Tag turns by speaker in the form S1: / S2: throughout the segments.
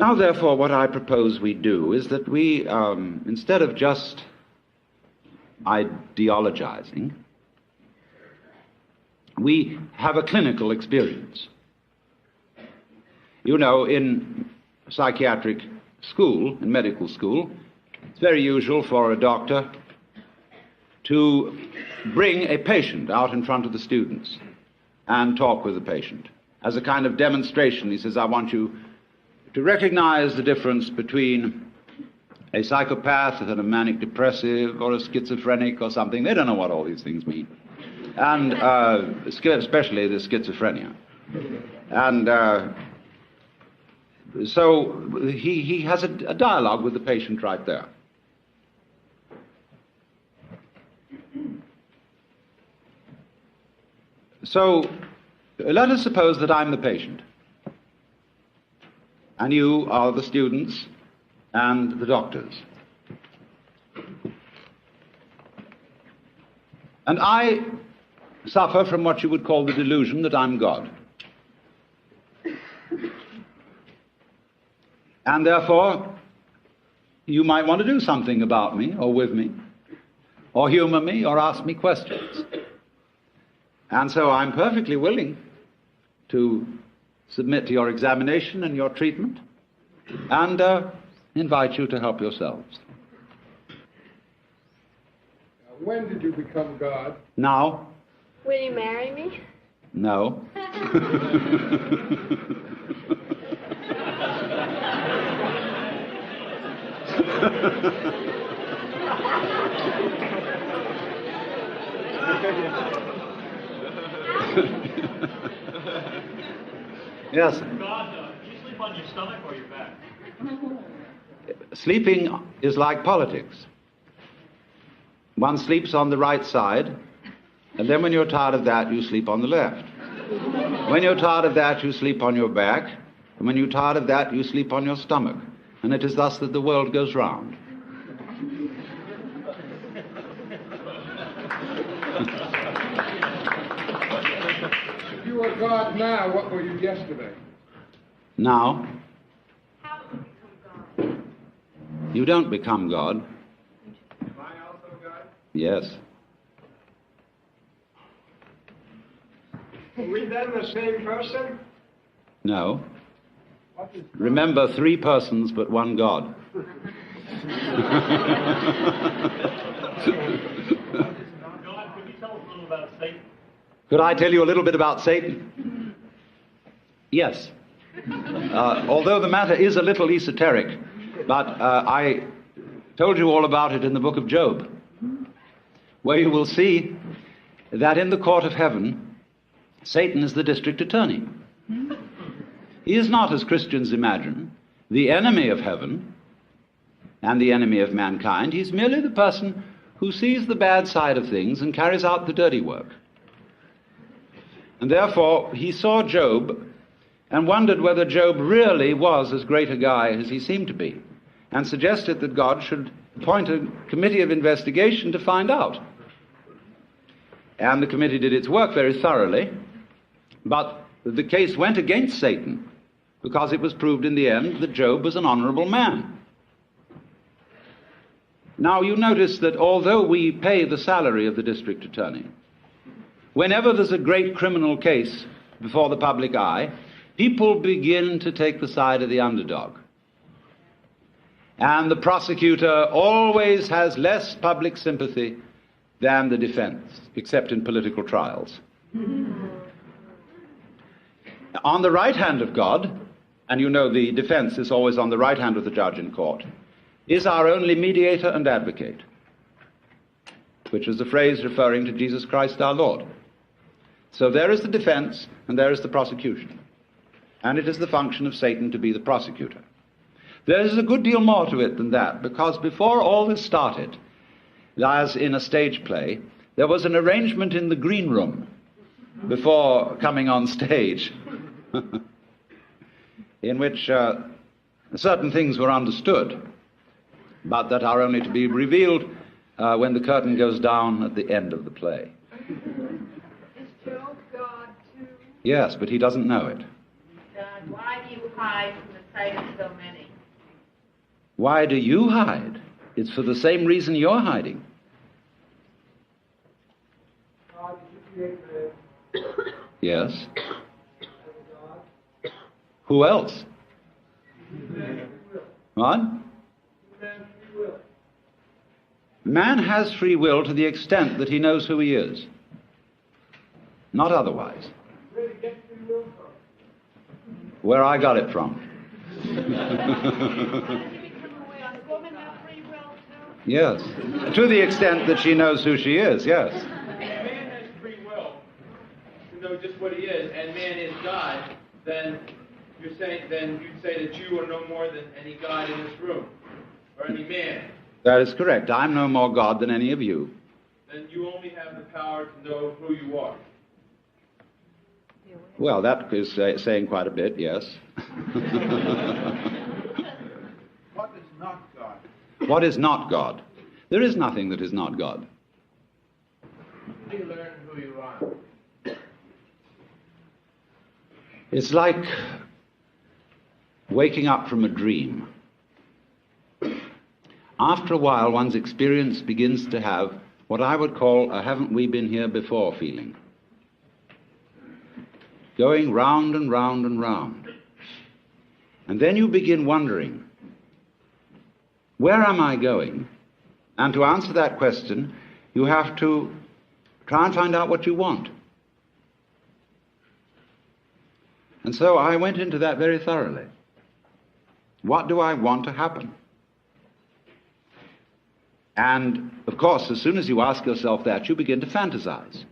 S1: Now, therefore, what I propose we do is that we, instead of just ideologizing, we have a clinical experience. You know, in psychiatric school, in medical school, it's very usual for a doctor to bring a patient out in front of the students and talk with the patient. As a kind of demonstration, he says, I want you to recognize the difference between a psychopath and a manic depressive or a schizophrenic or something. They don't know what all these things mean. And especially the schizophrenia. And so he has a dialogue with the patient right there. So let us suppose that I'm the patient, and you are the students and the doctors. And I suffer from what you would call the delusion that I'm God. And therefore, you might want to do something about me, or with me, or humor me, or ask me questions. And so I'm perfectly willing to submit to your examination and your treatment, and invite you to help yourselves.
S2: When did you become God?
S1: Now.
S3: Will you marry me?
S1: No. Yes.
S4: God, do you sleep on your stomach or your back?
S1: Sleeping is like politics. One sleeps on the right side, and then when you're tired of that, you sleep on the left. When you're tired of that, you sleep on your back, and when you're tired of that, you sleep on your stomach. And it is thus that the world goes round.
S2: If you were God now, what were you yesterday?
S1: Now,
S3: How do you become God?
S1: you don't become God.
S2: Am I also God?
S1: Yes.
S2: Are we then the same person?
S1: No.
S2: What is God?
S1: Remember, 3 persons but 1 God.
S4: God, could you tell us a little about Satan?
S1: Could I tell you a little bit about Satan? Yes. Although the matter is a little esoteric, but I told you all about it in the book of Job, where you will see that in the court of heaven, Satan is the district attorney. He is not, as Christians imagine, the enemy of heaven and the enemy of mankind. He's merely the person who sees the bad side of things and carries out the dirty work. And therefore, he saw Job and wondered whether Job really was as great a guy as he seemed to be, and suggested that God should appoint a committee of investigation to find out. And the committee did its work very thoroughly, but the case went against Satan, because it was proved in the end that Job was an honorable man. Now, you notice that although we pay the salary of the district attorney, whenever there's a great criminal case before the public eye, people begin to take the side of the underdog. And the prosecutor always has less public sympathy than the defense, except in political trials. On the right hand of God, and you know the defense is always on the right hand of the judge in court, is our only mediator and advocate, which is the phrase referring to Jesus Christ our Lord. So there is the defense and there is the prosecution. And it is the function of Satan to be the prosecutor. There is a good deal more to it than that, because before all this started, as in a stage play, there was an arrangement in the green room before coming on stage in which certain things were understood, but that are only to be revealed when the curtain goes down at the end of the play.
S3: Is Job God too?
S1: Yes, but he doesn't know it.
S3: God, why do you hide from the hiding so many?
S1: Why do you hide? It's for the same reason you're hiding. Yes. Who else? What? Man has free will to the extent that he knows who he is. Not otherwise. Where I got it from. Yes. To the extent that she knows who she is, yes.
S5: Man has free will to know just what he is, and man is God, then you'd say that you are no more than any God in this room, or any man.
S1: That is correct. I'm no more God than any of you.
S5: Then you only have the power to know who you are.
S1: Well, that is saying quite a bit, yes.
S2: What is not God?
S1: What is not God? There is nothing that is not God.
S5: How do you learn who you are?
S1: It's like waking up from a dream. After a while, one's experience begins to have what I would call a haven't we been here before feeling. Going round and round and round. And then you begin wondering, where am I going? And to answer that question, you have to try and find out what you want. And so I went into that very thoroughly. What do I want to happen? And, of course, as soon as you ask yourself that, you begin to fantasize.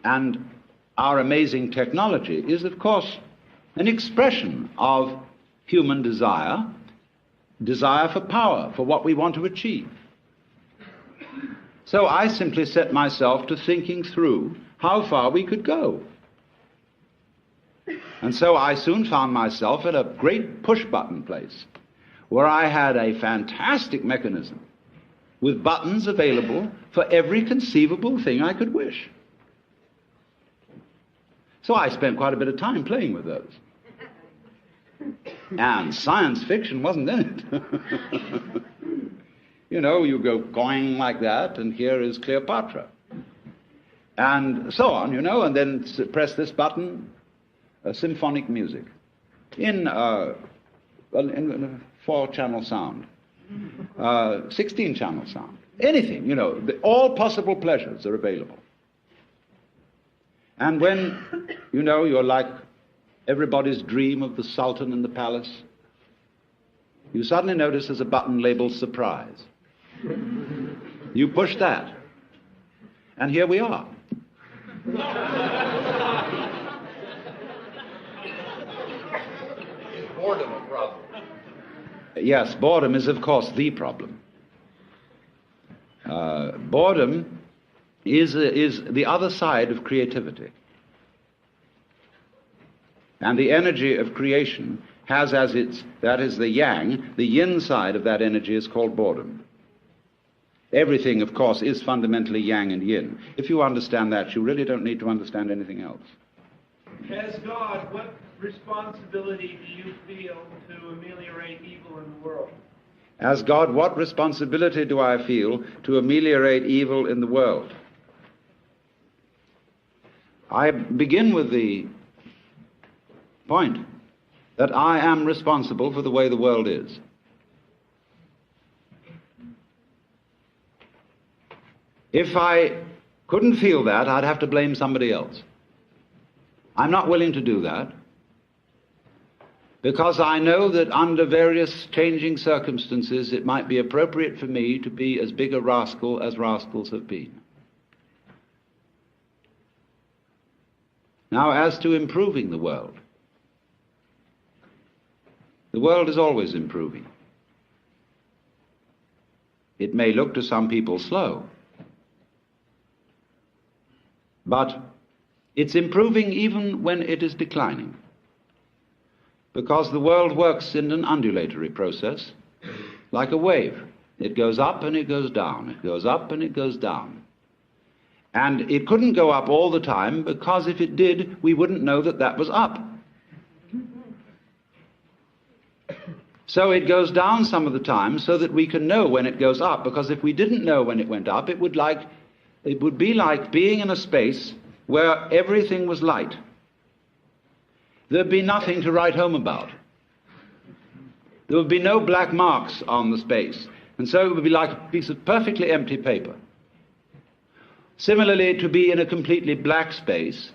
S1: And our amazing technology is, of course, an expression of human desire for power, for what we want to achieve. So I simply set myself to thinking through how far we could go. And so I soon found myself at a great push-button place, where I had a fantastic mechanism with buttons available for every conceivable thing I could wish. So I spent quite a bit of time playing with those. And science fiction wasn't in it. You know, you go going like that, and here is Cleopatra. And so on, you know, and then press this button, symphonic music in 4-channel sound, 16-channel sound, anything, you know, all possible pleasures are available. And when, you know, you're like everybody's dream of the Sultan in the palace, you suddenly notice there's a button labeled surprise. You push that, and here we are.
S5: Is boredom a problem?
S1: Yes, boredom is, of course, the problem. Boredom is the other side of creativity. And the energy of creation has as that is the yang, the yin side of that energy is called boredom. Everything, of course, is fundamentally yang and yin. If you understand that, you really don't need to understand anything else.
S6: As God, what responsibility do you feel to ameliorate evil in the world?
S1: As God, what responsibility do I feel to ameliorate evil in the world? I begin with the point that I am responsible for the way the world is. If I couldn't feel that, I'd have to blame somebody else. I'm not willing to do that, because I know that under various changing circumstances it might be appropriate for me to be as big a rascal as rascals have been. Now, as to improving the world is always improving. It may look to some people slow, but it's improving even when it is declining, because the world works in an undulatory process, like a wave. It goes up and it goes down, it goes up and it goes down. And it couldn't go up all the time, because if it did, we wouldn't know that that was up. So it goes down some of the time so that we can know when it goes up, because if we didn't know when it went up, it would be like being in a space where everything was light. There'd be nothing to write home about. There would be no black marks on the space, and so it would be like a piece of perfectly empty paper. Similarly, to be in a completely black space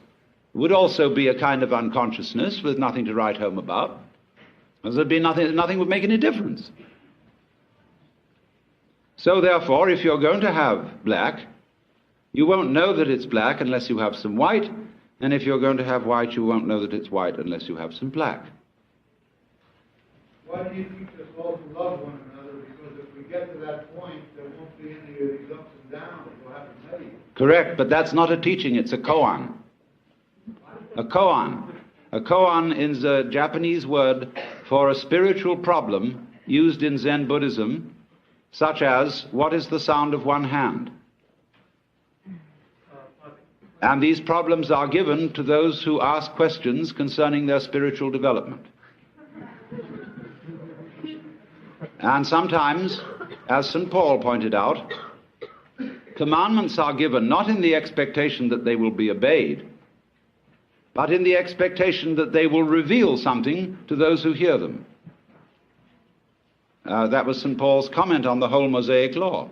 S1: would also be a kind of unconsciousness with nothing to write home about, because there'd be nothing would make any difference. So therefore, if you're going to have black, you won't know that it's black unless you have some white, and if you're going to have white, you won't know that it's white unless you have some black.
S2: Why do you teach us all to love one another? Because if we get to that point, there won't be any of these ups and downs. We'll have to tell you.
S1: Correct, but that's not a teaching, it's a koan. A koan. A koan is a Japanese word for a spiritual problem used in Zen Buddhism, such as, what is the sound of one hand? And these problems are given to those who ask questions concerning their spiritual development. And sometimes, as St. Paul pointed out, commandments are given not in the expectation that they will be obeyed, but in the expectation that they will reveal something to those who hear them. That was St. Paul's comment on the whole Mosaic law.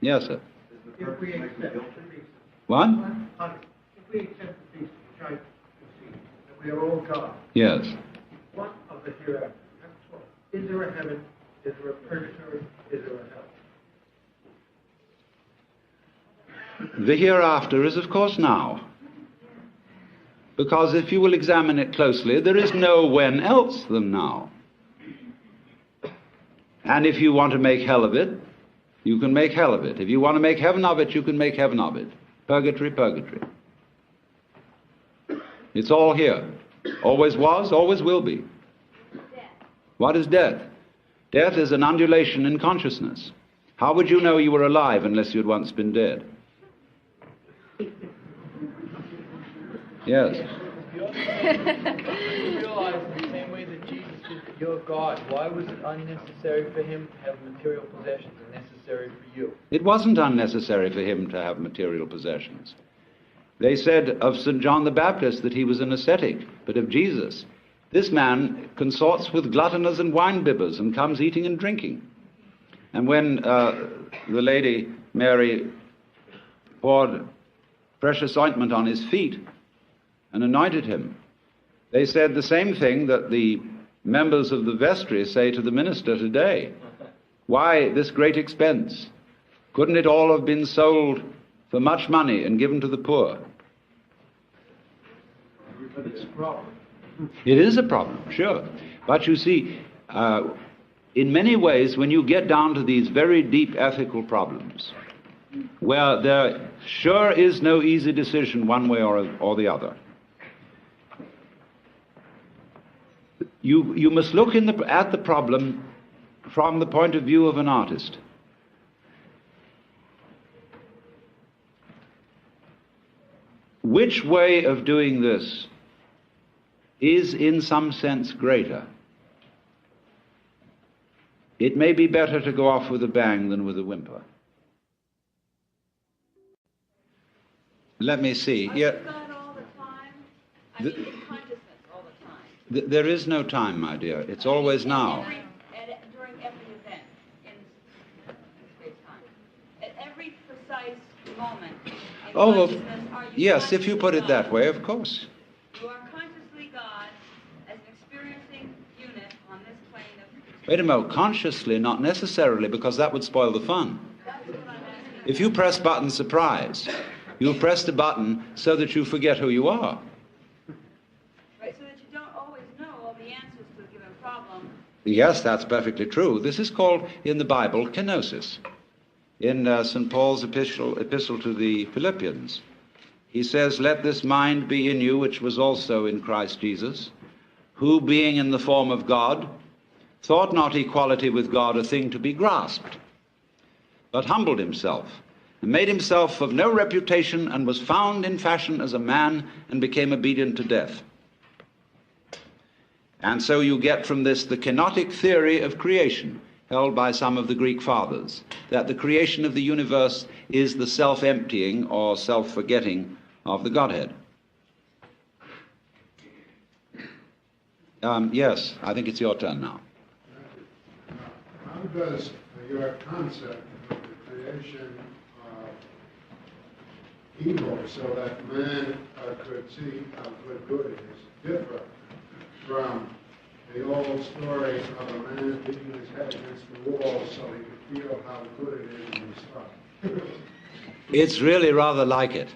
S1: Yes, sir.
S2: If we accept the peace.
S1: What?
S2: If we accept the peace, which I concede, that we are all God,
S1: Yes.
S2: what of the hereafter? Is there a heaven? Is there a purgatory? Is there a hell?
S1: The hereafter is, of course, now. Because if you will examine it closely, there is no when else than now. And if you want to make hell of it, you can make hell of it. If you want to make heaven of it, you can make heaven of it. Purgatory, purgatory. It's all here. Always was, always will be. What is death? Death is an undulation in consciousness. How would you know you were alive unless you'd once been dead? Yes.
S5: You realize in the same way that Jesus is your God, why was it unnecessary for him to have material possessions and necessary for you?
S1: It wasn't unnecessary for him to have material possessions. They said of St. John the Baptist that he was an ascetic, but of Jesus, this man consorts with gluttoners and wine-bibbers and comes eating and drinking. And when the lady Mary poured precious ointment on his feet and anointed him, they said the same thing that the members of the vestry say to the minister today. Why this great expense? Couldn't it all have been sold for much money and given to the poor?
S2: But it's a problem.
S1: It is a problem, sure. But you see, in many ways, when you get down to these very deep ethical problems, where there sure is no easy decision one way or the other, you must look at the problem from the point of view of an artist. Which way of doing this is in some sense greater? It may be better to go off with a bang than with a whimper. Let me see.
S3: Are
S1: Yeah.
S3: you God all the time? I mean, in consciousness all the time.
S1: There is no time, my dear. It's always now.
S3: During every event in space-time. At every precise moment in
S1: Oh,
S3: consciousness, are you
S1: yes, if you
S3: consciously
S1: put it
S3: God?
S1: that way, of course.
S3: You are consciously God as an experiencing unit on this plane of...
S1: Wait a moment, consciously, not necessarily, because that would spoil the fun.
S3: That's what I'm asking.
S1: If you press button surprise, you've pressed a button so that you forget who you are.
S3: Right, so that you don't always know all the answers to a given problem.
S1: Yes, that's perfectly true. This is called, in the Bible, kenosis. In St. Paul's epistle to the Philippians, he says, "Let this mind be in you, which was also in Christ Jesus, who, being in the form of God, thought not equality with God a thing to be grasped, but humbled himself, and made himself of no reputation, and was found in fashion as a man, and became obedient to death." And so you get from this the kenotic theory of creation, held by some of the Greek fathers, that the creation of the universe is the self-emptying or self-forgetting of the Godhead. Yes, I think it's your turn now.
S2: How does your concept of the creation of evil, so that man could see how good it is, differ from the old story of a man beating his head against the wall so he could feel how good it is when he saw it?
S1: It's really rather like it.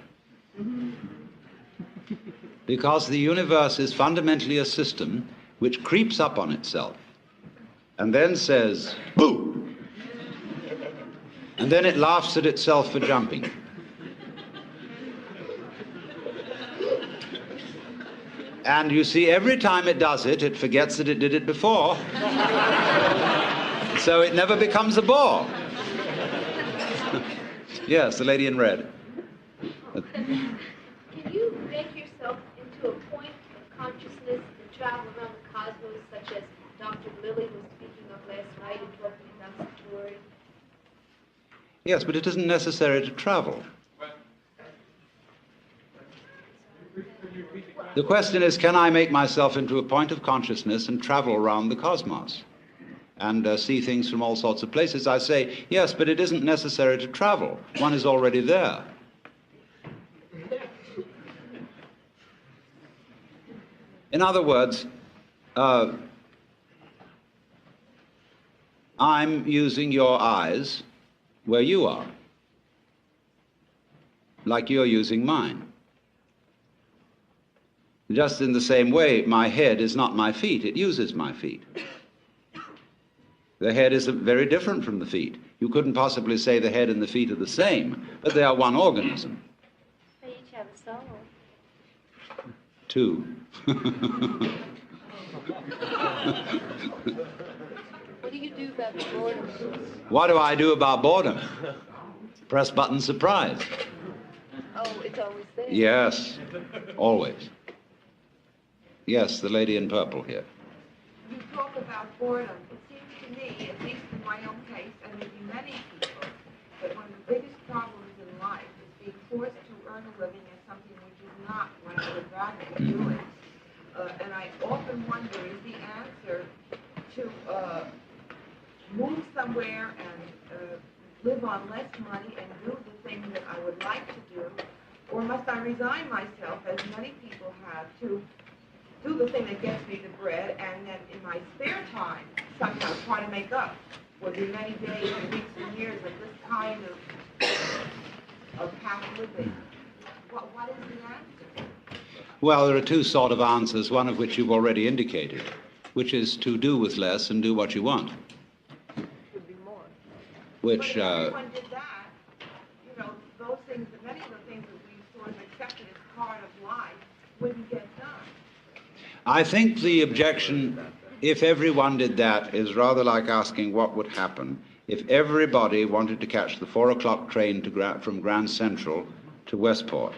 S1: Because the universe is fundamentally a system which creeps up on itself and then says, boo! And then it laughs at itself for jumping. And you see, every time it does it, it forgets that it did it before. So it never becomes a bore. Yes, the lady in red.
S7: Can you make yourself into a point of consciousness and travel around the cosmos, such as Dr. Lilly was speaking of last night and talking about Satori?
S1: Yes, but it isn't necessary to travel. The question is, can I make myself into a point of consciousness and travel around the cosmos and see things from all sorts of places? I say, yes, but it isn't necessary to travel. One is already there. In other words, I'm using your eyes where you are, like you're using mine. Just in the same way, my head is not my feet, it uses my feet. The head is very different from the feet. You couldn't possibly say the head and the feet are the same, but they are one organism.
S7: They each have a soul.
S1: Two.
S7: What do you do about boredom?
S1: What do I do about boredom? Press button surprise.
S7: Oh, it's always there.
S1: Yes, always. Yes, the lady in purple here.
S8: You talk about boredom. It seems to me, at least in my own case, and maybe many people, that one of the biggest problems in life is being forced to earn a living at something which is not what I would rather be doing. And I often wonder, is the answer to move somewhere and live on less money and do the thing that I would like to do, or must I resign myself, as many people have, to do the thing that gets me the bread, and then in my spare time somehow try to make up for the many days and weeks and years of this kind of past living? What is the answer?
S1: Well, there are two sort of answers, one of which you've already indicated, which is to do with less and do what you want.
S7: Could be more.
S1: Which,
S8: but if everyone did that, you know, those things, many of the things that we sort of accepted as part of life wouldn't get done.
S1: I think the objection, if everyone did that, is rather like asking what would happen if everybody wanted to catch the 4 o'clock train from Grand Central to Westport.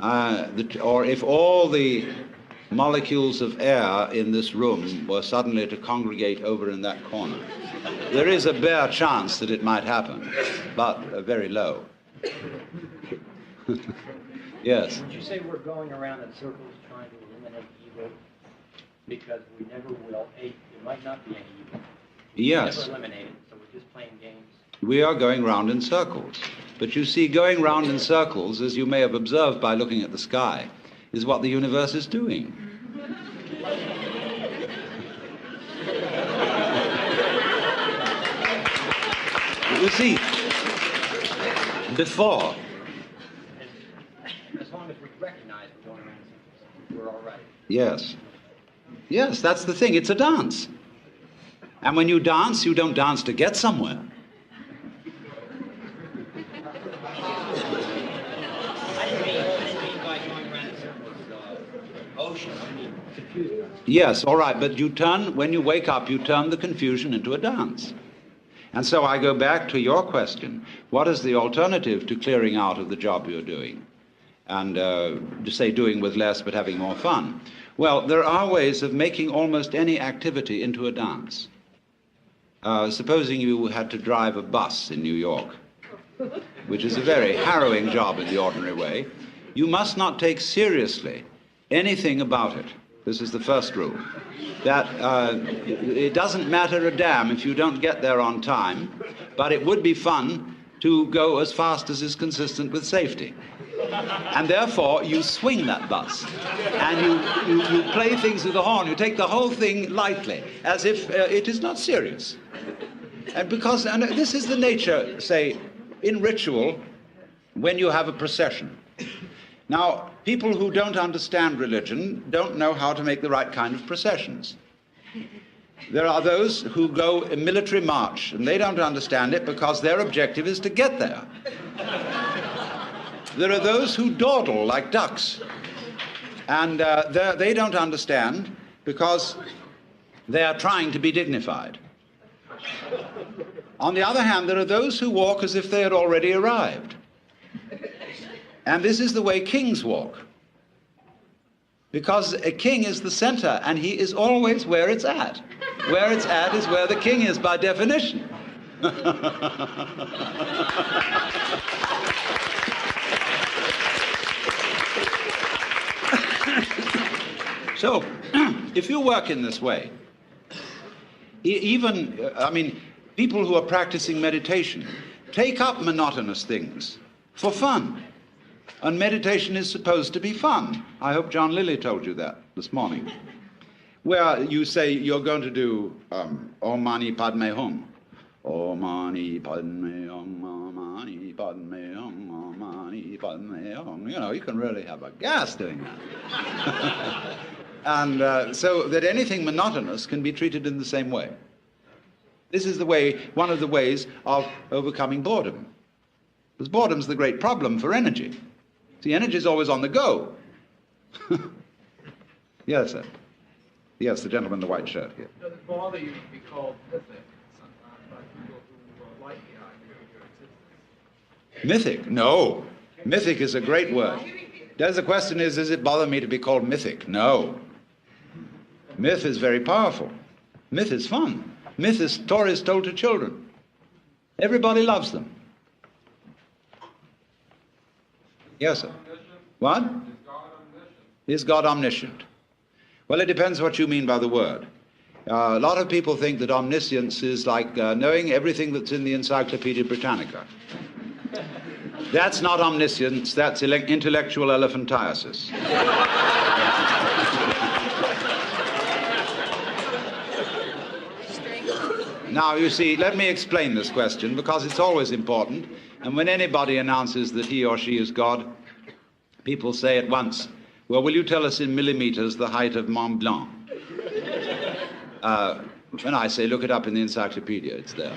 S1: Or if all the molecules of air in this room were suddenly to congregate over in that corner. There is a bare chance that it might happen, but very low. Yes.
S9: Would you say we're going around in circles trying to eliminate evil because we never will? There might not be any evil.
S1: Yes.
S9: Never eliminate it, so we're just playing games.
S1: We are going round in circles. But you see, going round in circles, as you may have observed by looking at the sky, is what the universe is doing. You see, before.
S9: As long as we recognize we're going around in circles, we're all right.
S1: Yes. Yes, that's the thing. It's a dance. And when you dance, you don't dance to get somewhere.
S9: I didn't mean by going around in circles, ocean. I mean, confusing.
S1: Yes, all right, but you turn, when you wake up, you turn the confusion into a dance. And so I go back to your question. What is the alternative to clearing out of the job you're doing? and to say doing with less but having more fun. Well, there are ways of making almost any activity into a dance. Supposing you had to drive a bus in New York, which is a very harrowing job in the ordinary way, you must not take seriously anything about it. This is the first rule. That it doesn't matter a damn if you don't get there on time, but it would be fun to go as fast as is consistent with safety. And therefore, you swing that bus, and you play things with the horn. You take the whole thing lightly, as if it is not serious. And this is the nature, say, in ritual, when you have a procession. Now, people who don't understand religion don't know how to make the right kind of processions. There are those who go a military march, and they don't understand it because their objective is to get there. There are those who dawdle like ducks, and they don't understand because they are trying to be dignified. On the other hand, there are those who walk as if they had already arrived. And this is the way kings walk. Because a king is the center, and he is always where it's at. Where it's at is where the king is by definition. So, if you work in this way, people who are practicing meditation take up monotonous things for fun. And meditation is supposed to be fun. I hope John Lilly told you that this morning. Where you say you're going to do Om Mani Padme Hum. Om Mani Padme Hum, Om Mani Padme Hum, Om Mani Padme Hum. You know, you can really have a gas doing that. And so that anything monotonous can be treated in the same way. This is one of the ways of overcoming boredom. Because boredom's the great problem for energy. See, energy is always on the go. Yes, sir. Yes, the gentleman in the white shirt here.
S10: Does it bother you to be called mythic sometimes by people who like the idea of your existence?
S1: Mythic? No. Mythic is a great word. The question is, does it bother me to be called mythic? No. Myth is very powerful. Myth is fun. Myth is stories told to children. Everybody loves them. Yes, sir. What? Is God omniscient? Well, it depends what you mean by the word. A lot of people think that omniscience is like knowing everything that's in the Encyclopedia Britannica. That's not omniscience, that's intellectual elephantiasis. Now, you see, let me explain this question, because it's always important. And when anybody announces that he or she is God, people say at once, well, will you tell us in millimeters the height of Mont Blanc? When I say, look it up in the encyclopedia, it's there.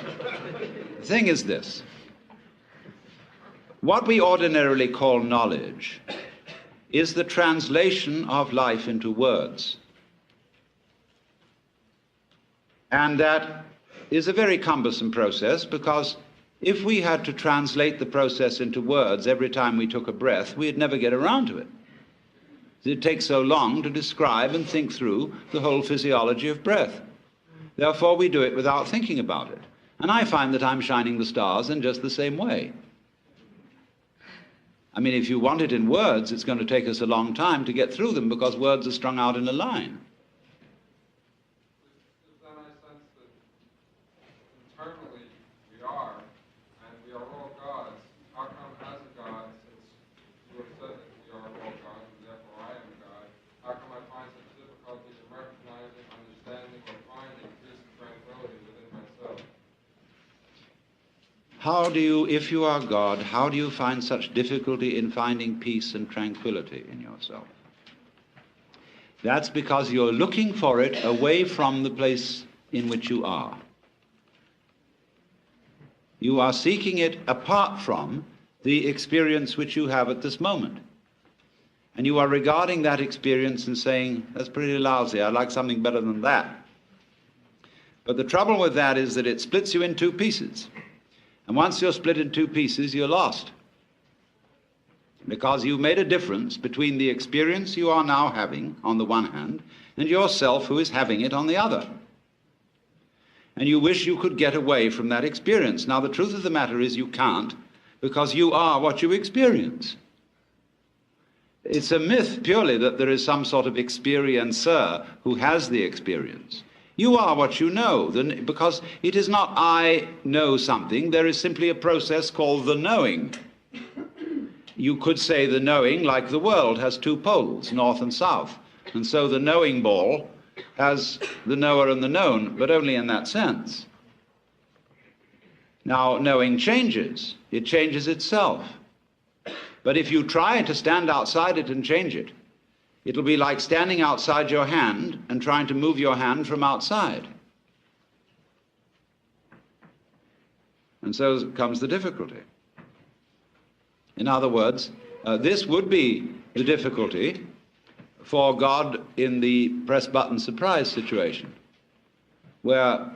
S1: The thing is this. What we ordinarily call knowledge is the translation of life into words. And that is a very cumbersome process, because if we had to translate the process into words every time we took a breath, we'd never get around to it. It takes so long to describe and think through the whole physiology of breath. Therefore, we do it without thinking about it. And I find that I'm shining the stars in just the same way. I mean, if you want it in words, it's going to take us a long time to get through them, because words are strung out in a line. How do you, if you are God, how do you find such difficulty in finding peace and tranquility in yourself? That's because you're looking for it away from the place in which you are. You are seeking it apart from the experience which you have at this moment. And you are regarding that experience and saying, that's pretty lousy, I'd like something better than that. But the trouble with that is that it splits you in two pieces. And once you're split in two pieces, you're lost. because you've made a difference between the experience you are now having on the one hand and yourself who is having it on the other. And you wish you could get away from that experience. Now, the truth of the matter is you can't, because you are what you experience. It's a myth purely that there is some sort of experiencer who has the experience. You are what you know, because it is not I know something, there is simply a process called the knowing. You could say the knowing, like the world, has two poles, north and south. And so the knowing ball has the knower and the known, but only in that sense. Now, knowing changes. It changes itself. But if you try to stand outside it and change it, it'll be like standing outside your hand and trying to move your hand from outside. And so comes the difficulty. In other words, this would be the difficulty for God in the press button surprise situation, where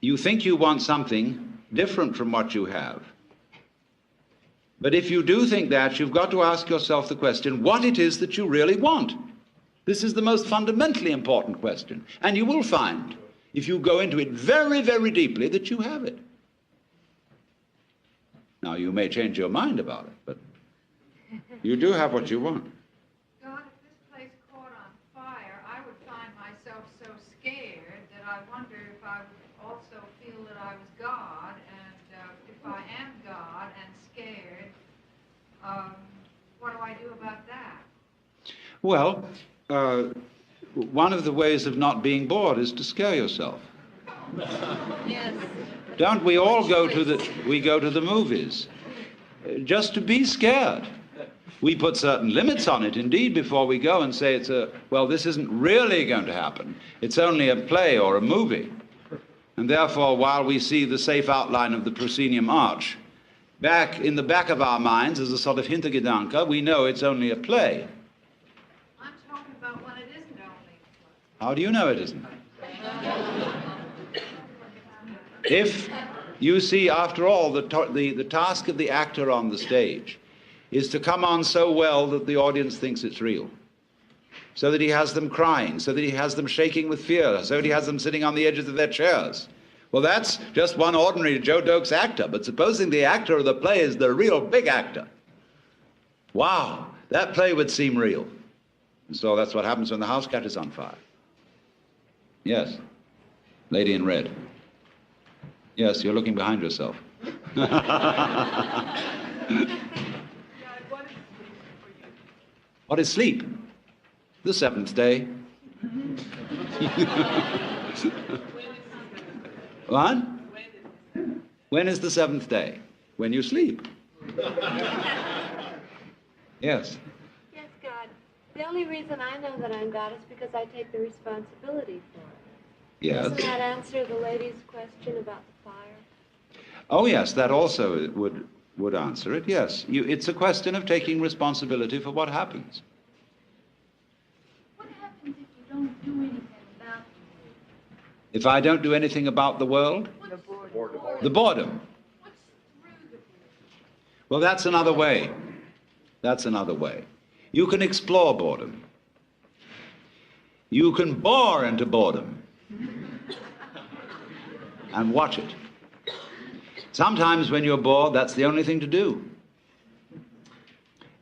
S1: you think you want something different from what you have. But if you do think that, you've got to ask yourself the question, what it is that you really want. This is the most fundamentally important question. And you will find, if you go into it very, very deeply, that you have it. Now, you may change your mind about it, but you do have what you want.
S11: God, if this place caught on fire, I would find myself so scared that I wonder if I would also feel that I was God, and if I am God and scared, what do I do about that?
S1: Well, one of the ways of not being bored is to scare yourself.
S11: Yes.
S1: Don't we all go to the movies just to be scared? We put certain limits on it, indeed, before we go and say this isn't really going to happen. It's only a play or a movie. And therefore, while we see the safe outline of the proscenium arch, back in the back of our minds as a sort of Hintergedanke, we know it's only a play.
S11: I'm talking about when it isn't only a play.
S1: How do you know it isn't? If you see, after all, the task of the actor on the stage is to come on so well that the audience thinks it's real, so that he has them crying, so that he has them shaking with fear, so that he has them sitting on the edges of their chairs. Well, that's just one ordinary Joe Dokes actor, but supposing the actor of the play is the real big actor, wow, that play would seem real. And so that's what happens when the house catches on fire. Yes, lady in red. Yes, you're looking behind yourself. What is sleep? The seventh day. What? When is the seventh day? When you sleep. Yes.
S7: Yes, God. The only reason I know that I'm God is because I take the responsibility for it.
S1: Yes.
S7: Doesn't that answer the lady's question about the fire?
S1: Oh, yes, that also would answer it, yes. It's a question of taking responsibility for what happens.
S11: What happens if you don't do anything about it?
S1: If I don't do anything about the world? The boredom.
S11: What's through the boredom?
S1: Well, that's another way. That's another way. You can explore boredom. You can bore into boredom and watch it. Sometimes when you're bored, that's the only thing to do.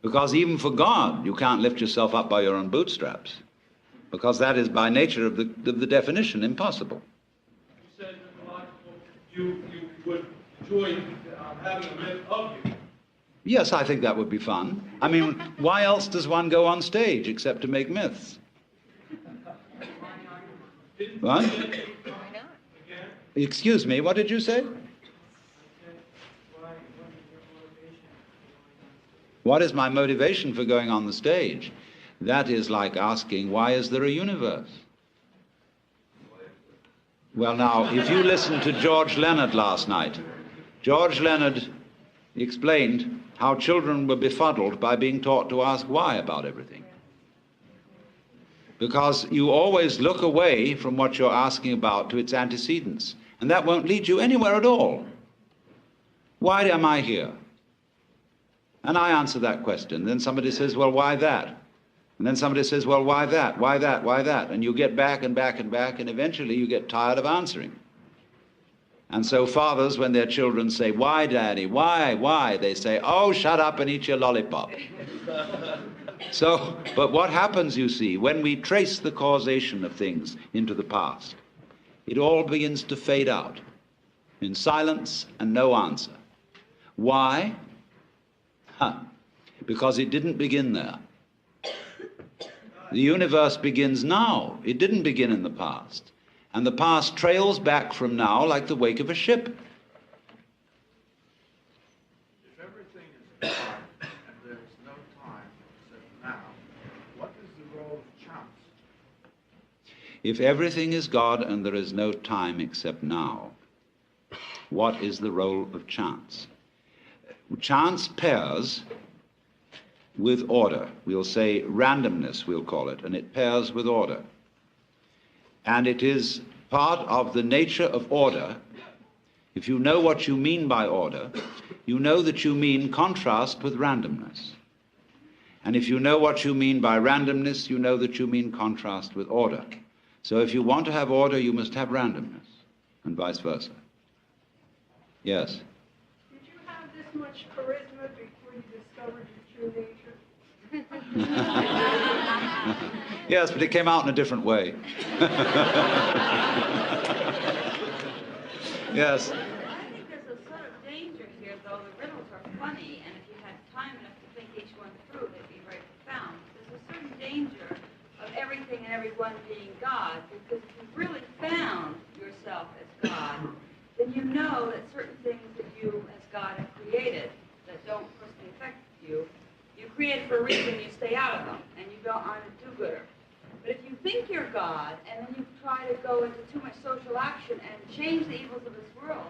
S1: Because even for God, you can't lift yourself up by your own bootstraps. Because that is by nature of the definition impossible.
S6: You said you would enjoy having a myth of you.
S1: Yes, I think that would be fun. I mean, why else does one go on stage except to make myths? What? Excuse me, what did you say? What is my motivation for going on the stage? That is like asking, why is there a universe? Well, now, if you listened to George Leonard last night, George Leonard explained how children were befuddled by being taught to ask why about everything. Because you always look away from what you're asking about to its antecedents, and that won't lead you anywhere at all. Why am I here? And I answer that question. Then somebody says, well, why that? And then somebody says, well, why that? Why that? Why that? And you get back and back and back, and eventually you get tired of answering. And so fathers, when their children say, why, Daddy? Why? They say, oh, shut up and eat your lollipop. So, but what happens, you see, when we trace the causation of things into the past, it all begins to fade out in silence and no answer. Why? Because it didn't begin there. The universe begins now. It didn't begin in the past. And the past trails back from now like the wake of a ship.
S2: If everything is God and there is no time except now, what is the role of chance?
S1: If everything is God and there is no time except now, what is the role of chance? Chance pairs with order. We'll say randomness, we'll call it, and it pairs with order. And it is part of the nature of order. If you know what you mean by order, you know that you mean contrast with randomness. And if you know what you mean by randomness, you know that you mean contrast with order. So if you want to have order, you must have randomness, and vice versa. Yes?
S12: Did you have this much charisma before you discovered your true nature?
S1: Yes, but it came out in a different way. Yes.
S3: I think there's a sort of danger here, though. The riddles are funny, and if you had time enough to think each one through, they'd be very profound. There's a certain danger of everything and everyone being God, because if you've really found yourself as God, then you know that certain things that you, as God, have created that don't personally affect you, you create for a reason, you stay out of them, and you aren't a do-gooder. But if you think you're God, and then you try to go into too much social action and change the evils of this world,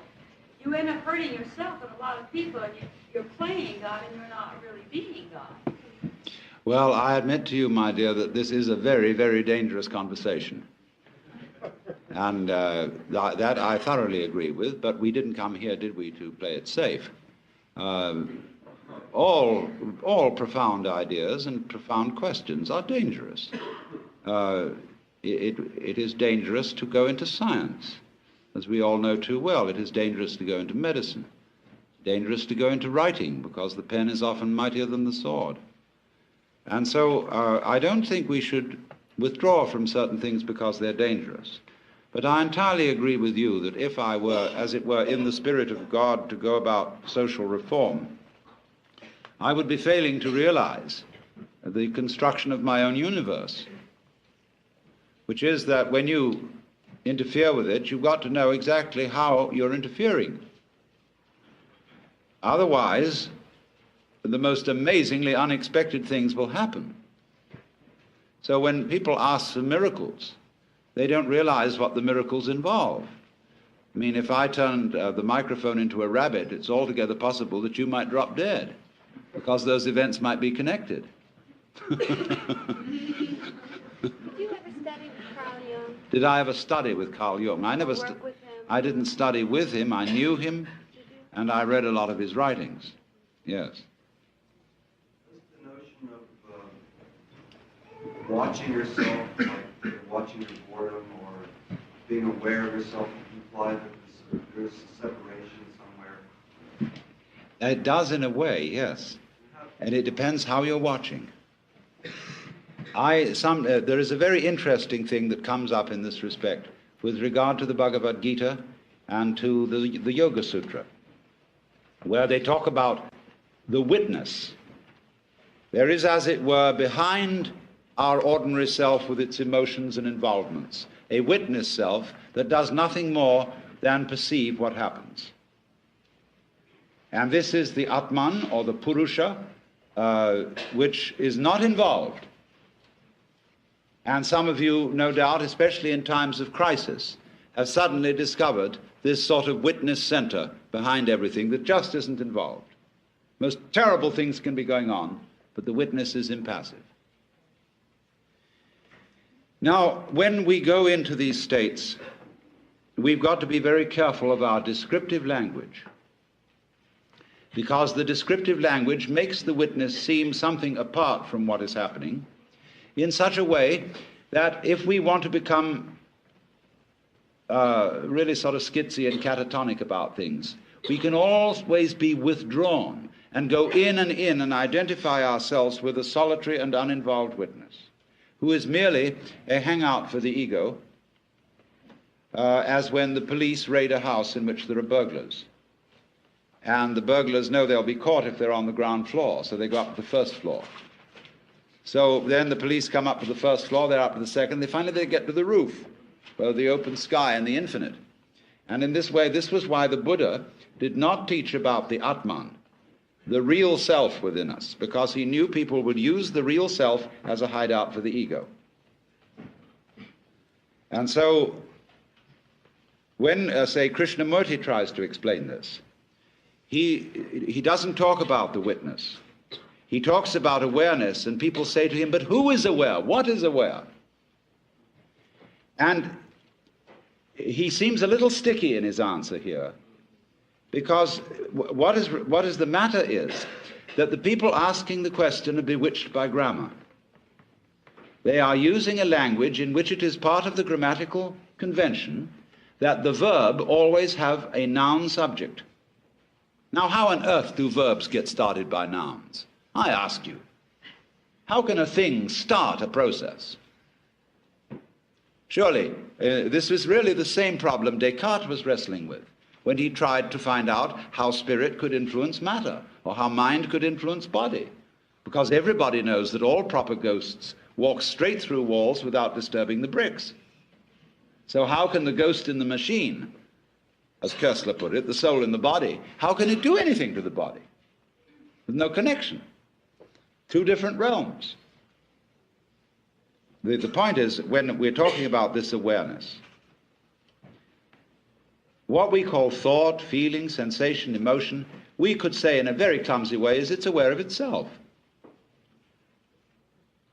S3: you end up hurting yourself and a lot of people, and you're playing God, and you're not really being God.
S1: Well, I admit to you, my dear, that this is a very, very dangerous conversation. And that I thoroughly agree with, but we didn't come here, did we, to play it safe. All profound ideas and profound questions are dangerous. It is dangerous to go into science, as we all know too well. It is dangerous to go into medicine, dangerous to go into writing, because the pen is often mightier than the sword. And so I don't think we should withdraw from certain things because they're dangerous. But I entirely agree with you that if I were, as it were, in the spirit of God to go about social reform, I would be failing to realize the construction of my own universe, which is that when you interfere with it, you've got to know exactly how you're interfering. Otherwise, the most amazingly unexpected things will happen. So when people ask for miracles, they don't realize what the miracles involve. I mean, if I turned the microphone into a rabbit, it's altogether possible that you might drop dead, because those events might be connected.
S7: Did you ever study with Carl Jung?
S1: Did I ever study with Carl Jung? I didn't study with him. I knew him, and I read a lot of his writings. Yes.
S13: The notion of watching yourself, like watching your boredom, or being aware of yourself, imply that there's a separation somewhere.
S1: It does in a way, yes. And it depends how you're watching. There is a very interesting thing that comes up in this respect with regard to the Bhagavad Gita and to the Yoga Sutra, where they talk about the witness. There is, as it were, behind our ordinary self with its emotions and involvements, a witness self that does nothing more than perceive what happens. And this is the Atman, or the Purusha, which is not involved. And some of you, no doubt, especially in times of crisis, have suddenly discovered this sort of witness center behind everything that just isn't involved. Most terrible things can be going on, but the witness is impassive. Now, when we go into these states, we've got to be very careful of our descriptive language, because the descriptive language makes the witness seem something apart from what is happening in such a way that if we want to become really sort of skitsy and catatonic about things, we can always be withdrawn and go in and identify ourselves with a solitary and uninvolved witness who is merely a hangout for the ego, as when the police raid a house in which there are burglars. And the burglars know they'll be caught if they're on the ground floor, so they go up to the first floor. So then the police come up to the first floor, they're up to the second, finally they get to the roof, where the open sky and the infinite. And in this way, this was why the Buddha did not teach about the Atman, the real self within us, because he knew people would use the real self as a hideout for the ego. And so when, say, Krishnamurti tries to explain this, he doesn't talk about the witness. He talks about awareness, and people say to him, but who is aware? What is aware? And he seems a little sticky in his answer here, because what is the matter is that the people asking the question are bewitched by grammar. They are using a language in which it is part of the grammatical convention that the verb always have a noun subject. Now, how on earth do verbs get started by nouns? I ask you. How can a thing start a process? Surely, this was really the same problem Descartes was wrestling with when he tried to find out how spirit could influence matter, or how mind could influence body. Because everybody knows that all proper ghosts walk straight through walls without disturbing the bricks. So how can the ghost in the machine, as Koestler put it, the soul in the body, how can it do anything to the body? There's no connection. Two different realms. The point is, when we're talking about this awareness, what we call thought, feeling, sensation, emotion, we could say in a very clumsy way is it's aware of itself.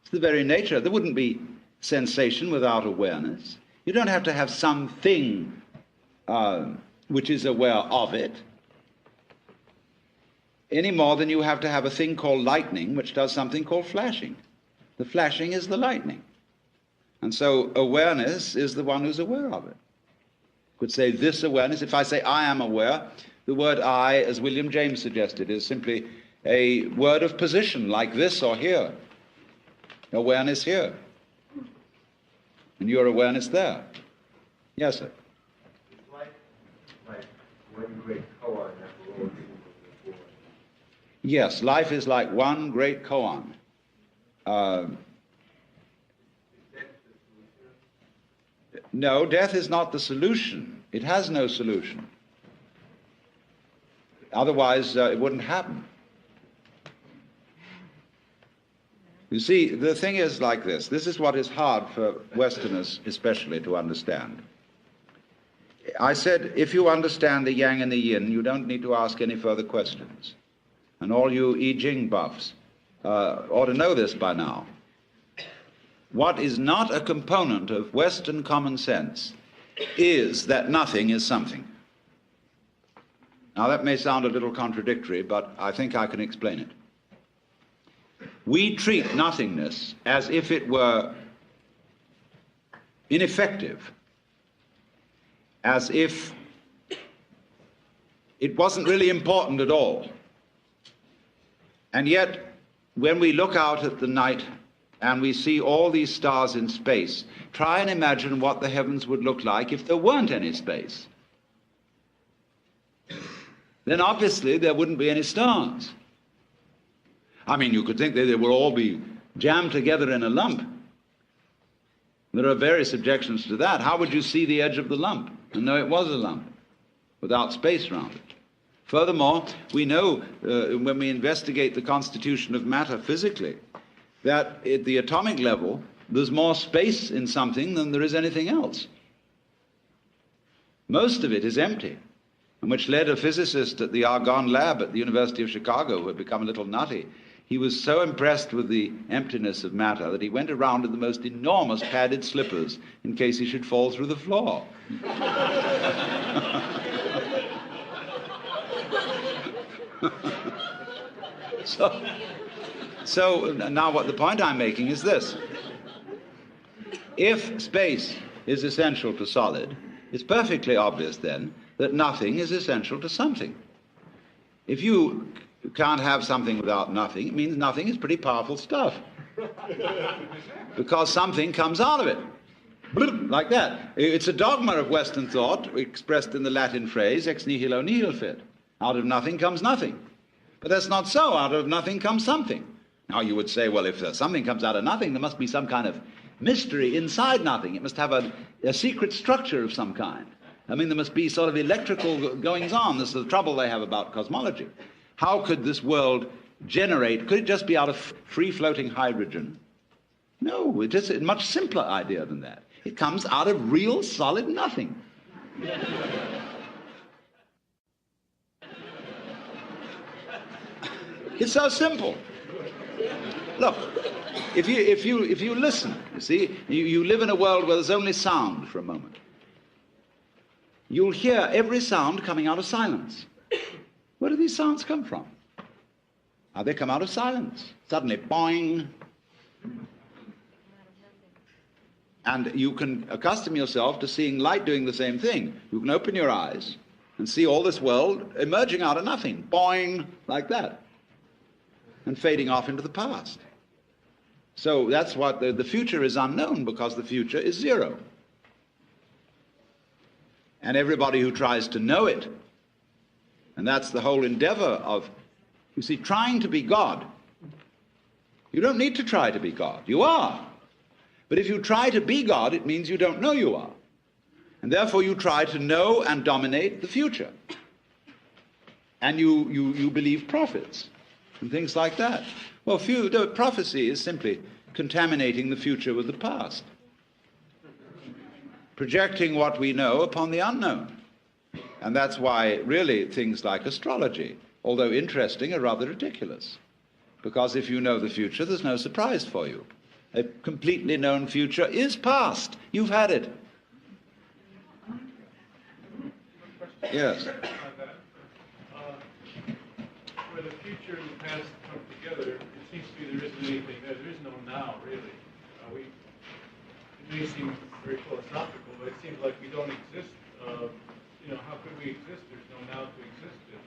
S1: It's the very nature. There wouldn't be sensation without awareness. You don't have to have something which is aware of it, any more than you have to have a thing called lightning which does something called flashing. The flashing is the lightning. And so awareness is the one who's aware of it. Could say this awareness. If I say I am aware, the word I, as William James suggested, is simply a word of position, like this or here. Awareness here. And your awareness there. Yes, sir.
S14: It's like one great koan that we're all dealing with before.
S1: Yes, life is like one great koan. No, death is not the solution. It has no solution. Otherwise, it wouldn't happen. You see, the thing is like this. This is what is hard for Westerners especially to understand. I said, if you understand the yang and the yin, you don't need to ask any further questions. And all you I Ching buffs ought to know this by now. What is not a component of Western common sense is that nothing is something. Now that may sound a little contradictory, but I think I can explain it. We treat nothingness as if it were ineffective, as if it wasn't really important at all. And yet, when we look out at the night and we see all these stars in space, try and imagine what the heavens would look like if there weren't any space. Then obviously there wouldn't be any stars. I mean, you could think that they would all be jammed together in a lump. There are various objections to that. How would you see the edge of the lump and know it was a lump without space around it? Furthermore, we know when we investigate the constitution of matter physically, that at the atomic level, there's more space in something than there is anything else. Most of it is empty, and which led a physicist at the Argonne lab at the University of Chicago, who had become a little nutty. He was so impressed with the emptiness of matter that he went around in the most enormous padded slippers in case he should fall through the floor. So now what the point I'm making is this. If space is essential to solid, it's perfectly obvious then that nothing is essential to something. If you can't have something without nothing, it means nothing is pretty powerful stuff. Because something comes out of it. Like that. It's a dogma of Western thought expressed in the Latin phrase ex nihilo nihil fit. Out of nothing comes nothing. But that's not so. Out of nothing comes something. Now you would say, well, if something comes out of nothing, there must be some kind of mystery inside nothing. It must have a secret structure of some kind. I mean, there must be sort of electrical goings on. This is the trouble they have about cosmology. How could this world generate? Could it just be out of free-floating hydrogen? No, it's a much simpler idea than that. It comes out of real, solid nothing. It's so simple. Look, if you listen, you see, you live in a world where there's only sound for a moment. You'll hear every sound coming out of silence. Where do these sounds come from? They come out of silence. Suddenly, boing. And you can accustom yourself to seeing light doing the same thing. You can open your eyes and see all this world emerging out of nothing, boing, like that, and fading off into the past. So that's what the future is unknown, because the future is zero. And everybody who tries to know it, and that's the whole endeavor of, you see, trying to be God. You don't need to try to be God. You are. But if you try to be God, it means you don't know you are. And therefore you try to know and dominate the future. And you believe prophets and things like that. Well, prophecy is simply contaminating the future with the past. Projecting what we know upon the unknown. And that's why really things like astrology, although interesting, are rather ridiculous. Because if you know the future, there's no surprise for you. A completely known future is past. You've had it. Yes.
S4: Where the future and the past come together, it seems to me there isn't anything there. There is no now, really. It may seem very philosophical, but it seems like we don't exist. How could we exist? There's no now to exist in.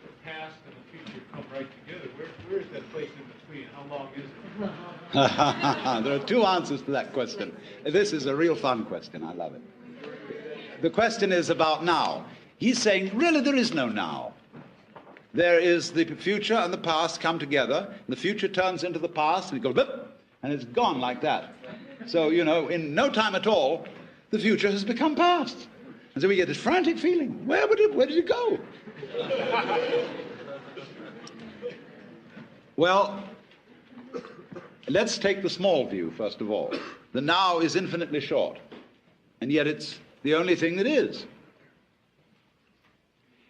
S4: The past and the future come right together. Where is that place in between? How long is it?
S1: There are two answers to that question. This is a real fun question. I love it. The question is about now. He's saying, really, there is no now. There is the future and the past come together. And the future turns into the past, and it goes, blip, and it's gone like that. So, in no time at all, the future has become past. And so we get this frantic feeling. Where did it go? Well, let's take the small view, first of all. The now is infinitely short, and yet it's the only thing that is.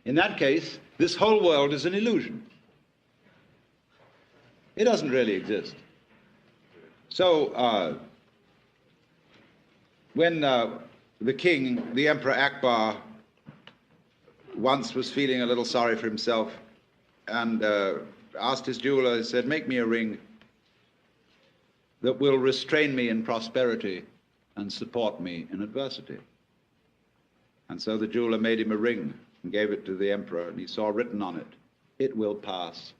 S1: In that case, this whole world is an illusion. It doesn't really exist. So, when the king, the Emperor Akbar, once was feeling a little sorry for himself and asked his jeweler, he said, make me a ring that will restrain me in prosperity and support me in adversity. And so the jeweler made him a ring and gave it to the emperor, and he saw written on it, "It will pass."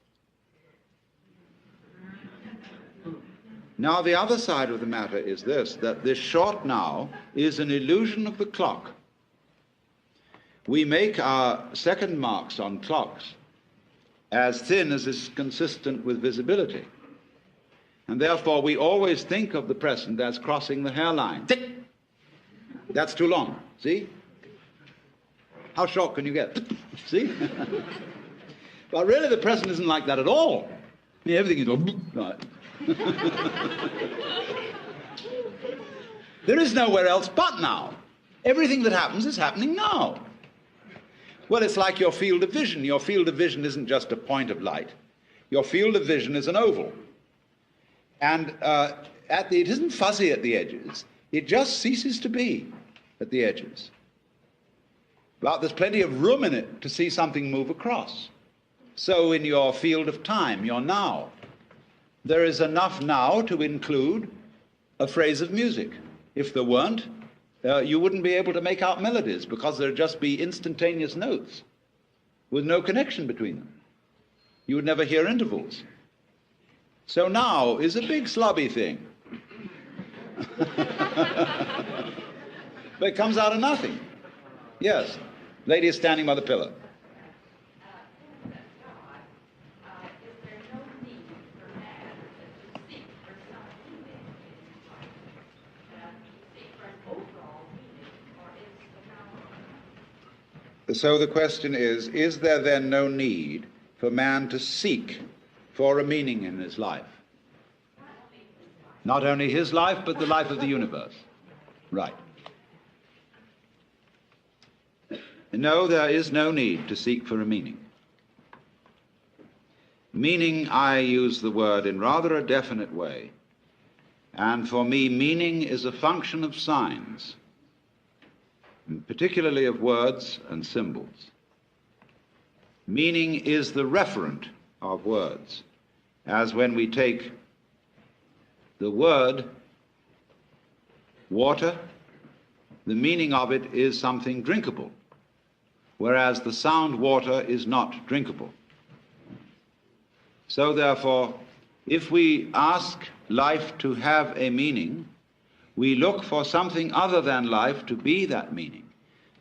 S1: Now the other side of the matter is this, that this short now is an illusion of the clock. We make our second marks on clocks as thin as is consistent with visibility. And therefore we always think of the present as crossing the hairline. Tick! That's too long, see? How short can you get? See? But really the present isn't like that at all. Everything is right. There is nowhere else but now. Everything that happens is happening now. Well, it's like your field of vision. Your field of vision isn't just a point of light. Your field of vision is an oval. And it isn't fuzzy at the edges. It just ceases to be at the edges. But there's plenty of room in it to see something move across. So in your field of time, your now, there is enough now to include a phrase of music. If there weren't, you wouldn't be able to make out melodies, because there'd just be instantaneous notes with no connection between them. You would never hear intervals. So now is a big slobby thing. But it comes out of nothing. Yes, lady is standing by the pillar. So the question is there then no need for man to seek for a meaning in his life? Not only his life, but the life of the universe. Right. No, there is no need to seek for a meaning. Meaning, I use the word in rather a definite way. And for me, meaning is a function of signs, particularly of words and symbols. Meaning is the referent of words, as when we take the word water, the meaning of it is something drinkable, whereas the sound water is not drinkable. So therefore, if we ask life to have a meaning, we look for something other than life to be that meaning.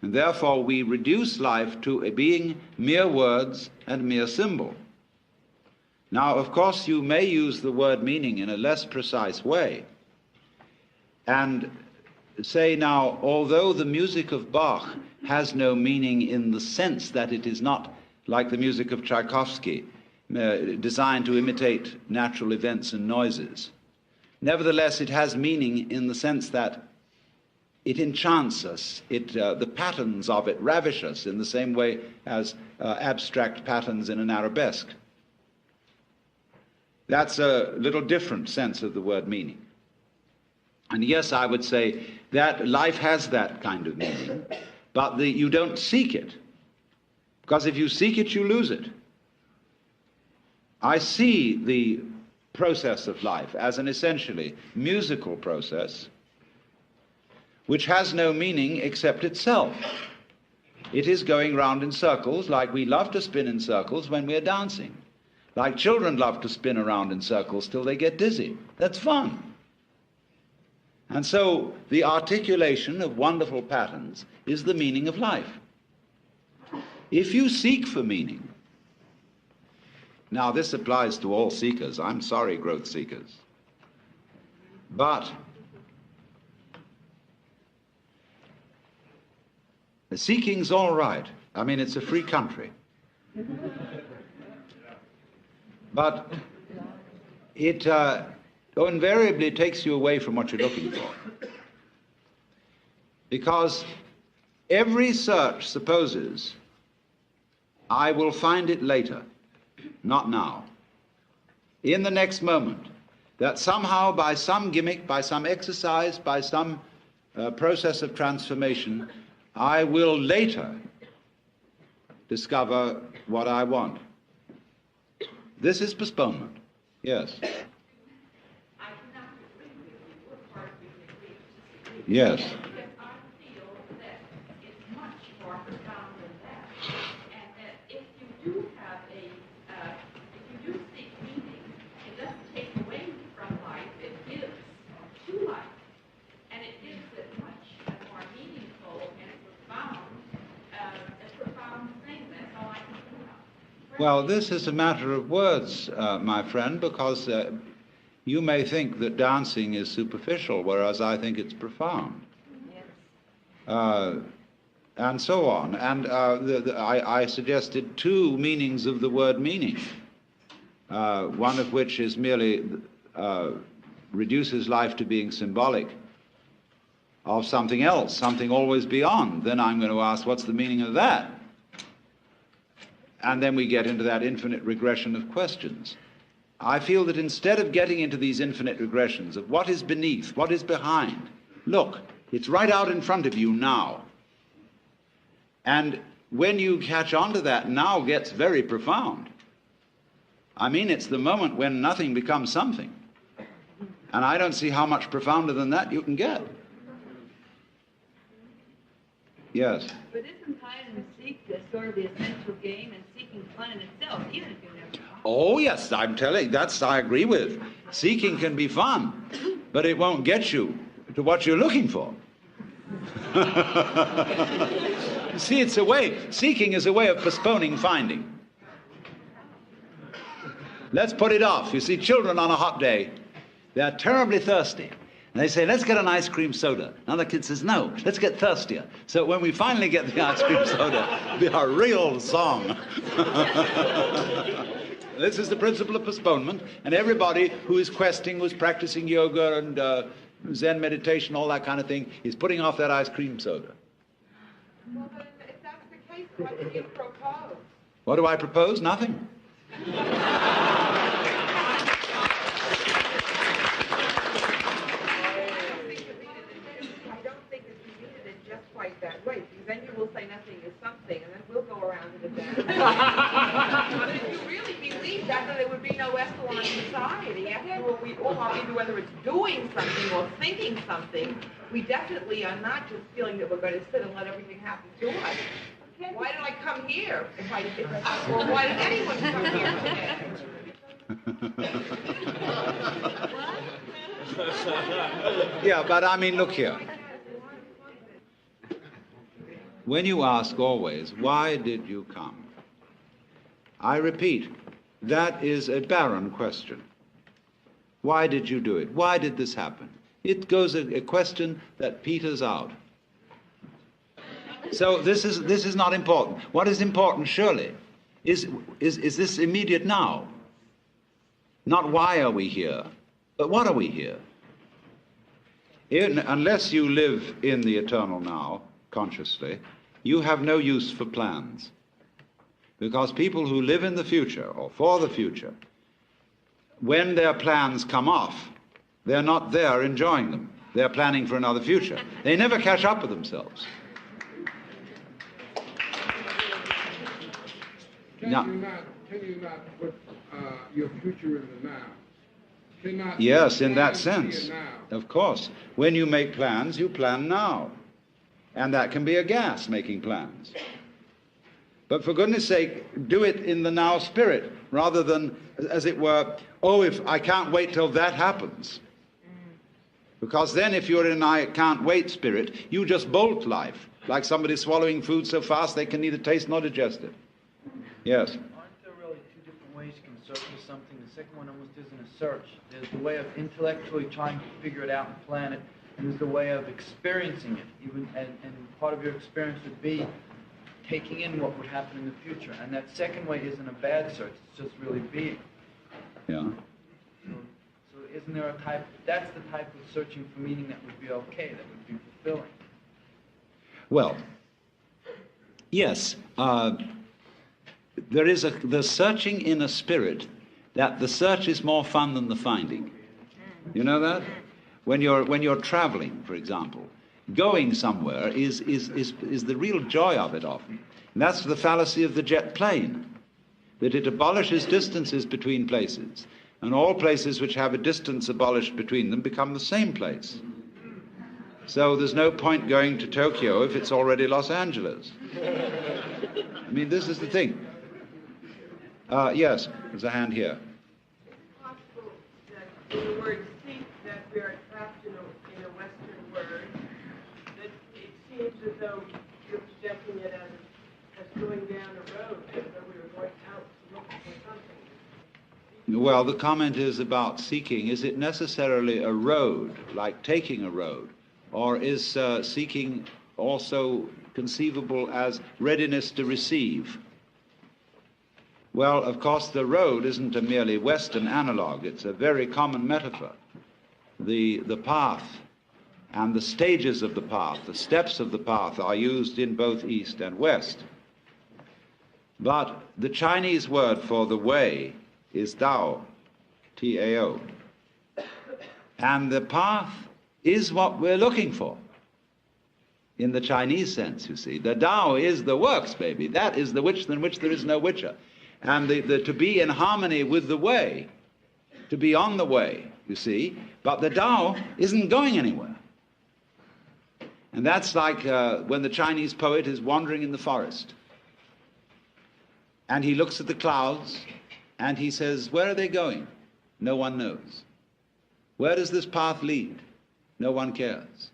S1: And therefore we reduce life to being mere words and mere symbol. Now, of course, you may use the word meaning in a less precise way and say now, although the music of Bach has no meaning in the sense that it is not like the music of Tchaikovsky, designed to imitate natural events and noises, nevertheless it has meaning in the sense that it enchants us, the patterns of it ravish us in the same way as abstract patterns in an arabesque. That's a little different sense of the word meaning. And yes, I would say that life has that kind of meaning, but you don't seek it, because if you seek it, you lose it. I see the process of life as an essentially musical process which has no meaning except itself. It is going round in circles, like we love to spin in circles when we are dancing. Like children love to spin around in circles till they get dizzy. That's fun. And so the articulation of wonderful patterns is the meaning of life. If you seek for meaning, now this applies to all seekers. I'm sorry, growth seekers. But the seeking's all right. I mean, it's a free country. But it invariably takes you away from what you're looking for. Because every search supposes I will find it later, not now, in the next moment, that somehow by some gimmick, by some exercise, by some process of transformation, I will later discover what I want. This is postponement. Yes. Yes. Well, this is a matter of words, my friend, because you may think that dancing is superficial, whereas I think it's profound. Yes. And so on. And I suggested two meanings of the word meaning, one of which is merely reduces life to being symbolic of something else, something always beyond. Then I'm going to ask, what's the meaning of that? And then we get into that infinite regression of questions. I feel that instead of getting into these infinite regressions of what is beneath, what is behind, look, it's right out in front of you now. And when you catch on to that, now gets very profound. I mean, it's the moment when nothing becomes something. And I don't see how much profounder than that you can get. Yes.
S3: But isn't hide and seek the sort of the essential game and seeking fun in itself, even if you never find?
S1: Oh, yes, I'm telling you, that's I agree with. Seeking can be fun, but it won't get you to what you're looking for. See, it's a way, seeking is a way of postponing finding. Let's put it off. You see, children on a hot day, they're terribly thirsty. And they say, let's get an ice cream soda. Another kid says, no, let's get thirstier. So when we finally get the ice cream soda, it'll be a real song. This is the principle of postponement. And everybody who is questing, who's practicing yoga and Zen meditation, all that kind of thing, is putting off that ice cream soda.
S8: Well, then, if that's the case, what do you propose?
S1: What do I propose? Nothing.
S8: I don't think it's read it just quite that way, because then you will say nothing is something, and then we'll go around it again. But if you really believe that, then there would be no echelon society. After all, we all are, either whether it's doing something or thinking something, we definitely are not just feeling that we're going to sit and let everything happen to us. Why did I come here? Or why did anyone come here today?
S1: Yeah, but I mean, look here. When you ask always, why did you come? I repeat, that is a barren question. Why did you do it? Why did this happen? It goes a question that peters out. So this is not important. What is important, surely, is this immediate now. Not why are we here, but what are we here? Unless you live in the eternal now, consciously, you have no use for plans. Because people who live in the future, or for the future, when their plans come off, they're not there enjoying them. They're planning for another future. They never catch up with themselves.
S2: Can you not put your future in the now?
S1: Yes, in that sense. Of course. When you make plans, you plan now. And that can be a gas, making plans. But for goodness sake, do it in the now spirit, rather than, as it were, oh, if I can't wait till that happens. Because then if you're in I can't wait spirit, you just bolt life, like somebody swallowing food so fast they can neither taste nor digest it. Yes?
S9: Aren't there really two different ways you can search for something? The second one almost isn't a search. There's the way of intellectually trying to figure it out and plan it, and there's the way of experiencing it. And part of your experience would be taking in what would happen in the future. And that second way isn't a bad search, it's just really being.
S1: Yeah.
S9: So isn't there a type, that's the type of searching for meaning that would be okay, that would be fulfilling?
S1: Well, yes. There is the searching in a spirit that the search is more fun than the finding. You know that? When you're traveling, for example, going somewhere is the real joy of it often. And that's the fallacy of the jet plane, that it abolishes distances between places, and all places which have a distance abolished between them become the same place. So there's no point going to Tokyo if it's already Los Angeles. I mean, this is the thing. Yes, there's a hand here.
S15: Possible that in the word seek, that we are trapped in a Western word, that it seems as though you're projecting it as going down a road, as though we were going out to look for something.
S1: Well, the comment is about seeking. Is it necessarily a road, like taking a road? Or is seeking also conceivable as readiness to receive? Well, of course, the road isn't a merely Western analog. It's a very common metaphor. The path and the stages of the path, the steps of the path, are used in both East and West. But the Chinese word for the way is Tao, T-A-O. And the path is what we're looking for. In the Chinese sense, you see. The Tao is the works, baby. That is the which than which there is no whicher. And to be in harmony with the way, to be on the way, you see. But the Tao isn't going anywhere. And that's like when the Chinese poet is wandering in the forest. And he looks at the clouds and he says, where are they going? No one knows. Where does this path lead? No one cares.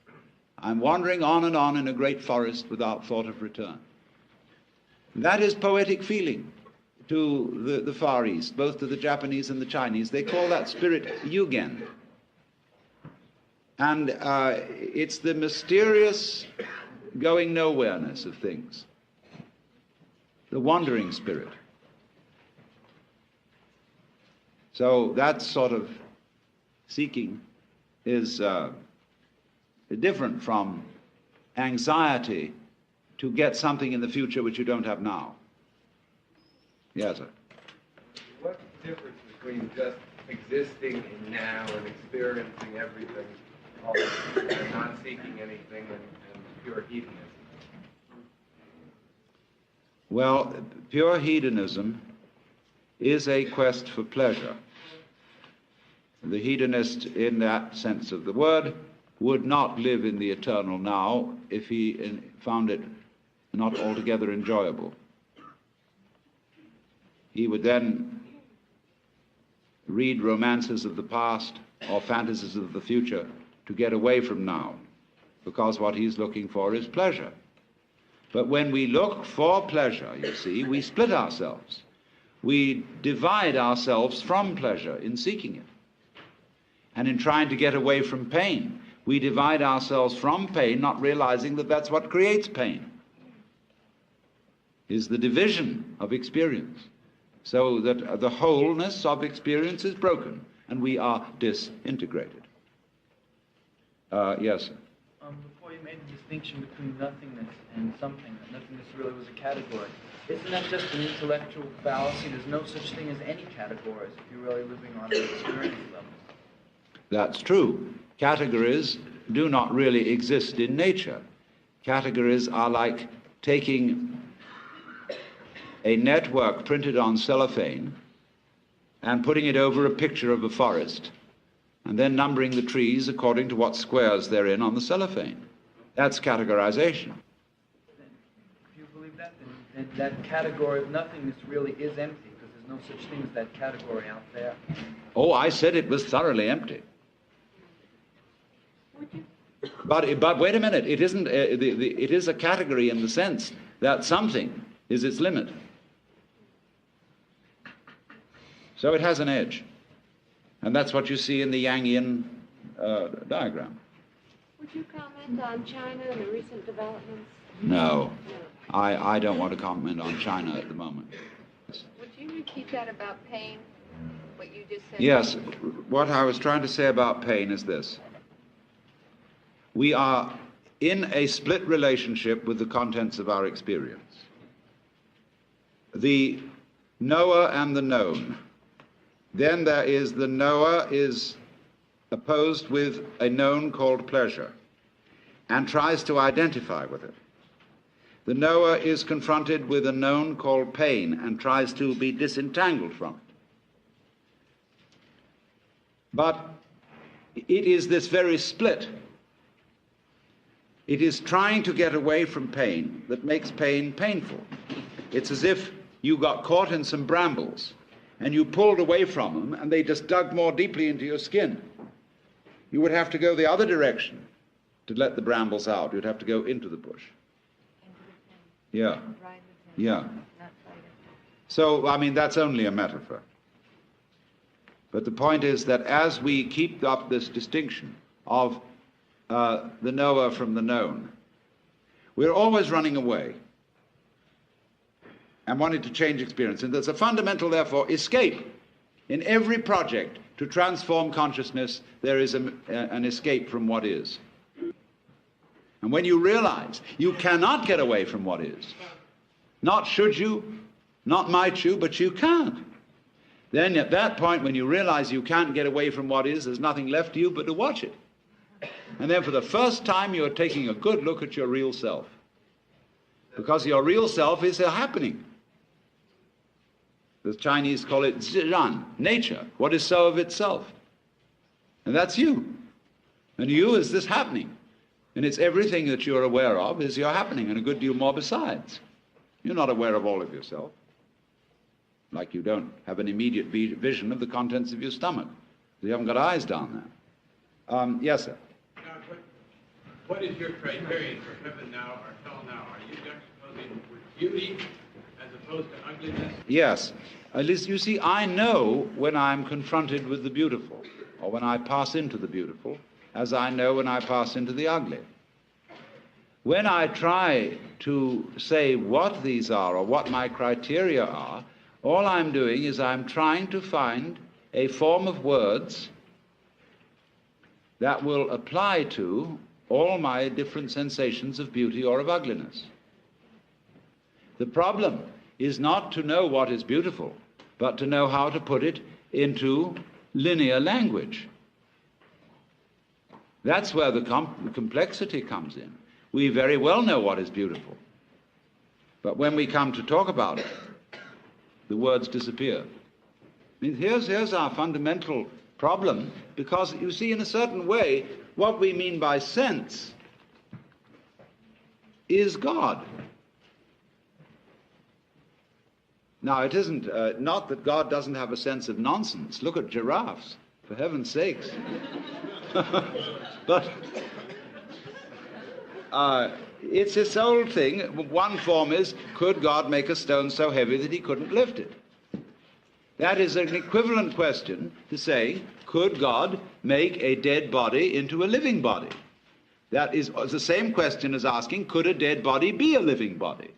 S1: I'm wandering on and on in a great forest without thought of return. That is poetic feeling to the Far East, both to the Japanese and the Chinese. They call that spirit Yugen. And it's the mysterious going nowhereness of things, the wandering spirit. So that sort of seeking is different from anxiety to get something in the future which you don't have now. Yes, sir.
S16: What's the difference between just existing in now and experiencing everything, and not seeking anything, and pure hedonism?
S1: Well, pure hedonism is a quest for pleasure. The hedonist, in that sense of the word, would not live in the eternal now if he found it not altogether enjoyable. He would then read romances of the past or fantasies of the future to get away from now, because what he's looking for is pleasure. But when we look for pleasure, you see, we split ourselves. We divide ourselves from pleasure in seeking it. And in trying to get away from pain, we divide ourselves from pain, not realizing that that's what creates pain, is the division of experience, so that the wholeness of experience is broken and we are disintegrated. Yes, sir.
S9: Before you made the distinction between nothingness and something, that nothingness really was a category. Isn't that just an intellectual fallacy? There's no such thing as any categories if you're really living on an experience level.
S1: That's true. Categories do not really exist in nature. Categories are like taking a network printed on cellophane and putting it over a picture of a forest, and then numbering the trees according to what squares they're in on the cellophane. That's categorization.
S9: If you believe that, then that category of nothingness really is empty, because there's no such thing as that category out there.
S1: Oh, I said it was thoroughly empty. But wait a minute, it isn't. It is a category in the sense that something is its limit. So it has an edge. And that's what you see in the Yangian diagram.
S7: Would you comment on China and the recent developments?
S1: No. I don't want to comment on China at the moment.
S7: Would you repeat that about pain, what you just said?
S1: Yes. What I was trying to say about pain is this. We are in a split relationship with the contents of our experience. The knower and the known. Then there is the knower is opposed with a known called pleasure and tries to identify with it. The knower is confronted with a known called pain and tries to be disentangled from it. But it is this very split. It is trying to get away from pain that makes pain painful. It's as if you got caught in some brambles and you pulled away from them and they just dug more deeply into your skin. You would have to go the other direction to let the brambles out. You'd have to go into the bush. Yeah. Yeah. So, I mean, that's only a metaphor. But the point is that as we keep up this distinction of the knower from the known, we're always running away and wanting to change experience. And there's a fundamental, therefore, escape. In every project to transform consciousness, there is an escape from what is. And when you realize you cannot get away from what is, not should you, not might you, but you can't, then at that point when you realize you can't get away from what is, there's nothing left to you but to watch it. And then for the first time you're taking a good look at your real self. Because your real self is a happening. The Chinese call it zhiran, nature, what is so of itself. And that's you. And you is this happening. And it's everything that you're aware of is your happening, and a good deal more besides. You're not aware of all of yourself. Like you don't have an immediate vision of the contents of your stomach. You haven't got eyes down there. Yes, sir.
S5: Now, what is your criterion for heaven now or hell now? Are you juxtaposing with beauty as opposed to ugliness?
S1: Yes. At least, you see, I know when I'm confronted with the beautiful, or when I pass into the beautiful, as I know when I pass into the ugly. When I try to say what these are or what my criteria are, all I'm doing is I'm trying to find a form of words that will apply to all my different sensations of beauty or of ugliness. The problem is not to know what is beautiful, but to know how to put it into linear language. That's where the complexity comes in. We very well know what is beautiful, but when we come to talk about it, the words disappear. I mean, here's our fundamental problem, because you see, in a certain way, what we mean by sense is God. Now, it isn't, not that God doesn't have a sense of nonsense. Look at giraffes, for heaven's sakes. But it's this old thing. One form is, could God make a stone so heavy that he couldn't lift it? That is an equivalent question to saying, could God make a dead body into a living body? That is the same question as asking, could a dead body be a living body?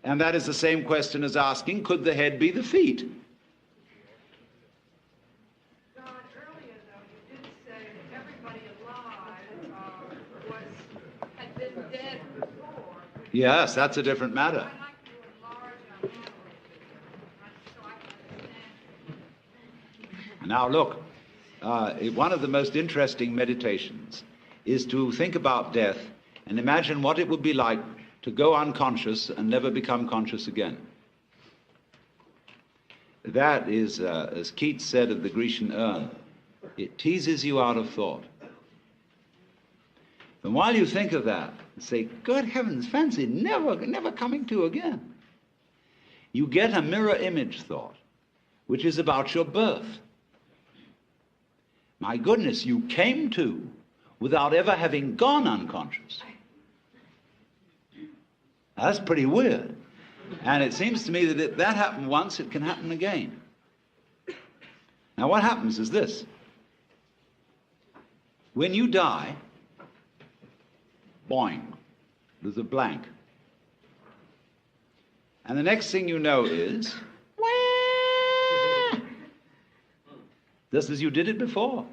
S1: And that is the same question as asking, could the head be the feet?
S11: John, earlier, though, you did say that everybody alive had been dead before.
S1: Yes, that's a different matter.
S11: I'd like to enlarge on that a little bit, so I can understand.
S1: Now look, one of the most interesting meditations is to think about death and imagine what it would be like to go unconscious and never become conscious again. That is, as Keats said of the Grecian urn, it teases you out of thought. And while you think of that, and say, good heavens, fancy never coming to again, you get a mirror image thought, which is about your birth. My goodness, you came to without ever having gone unconscious. That's pretty weird. And it seems to me that if that happened once, it can happen again. Now what happens is this. When you die, boing, there's a blank. And the next thing you know is, wah! Just as you did it before.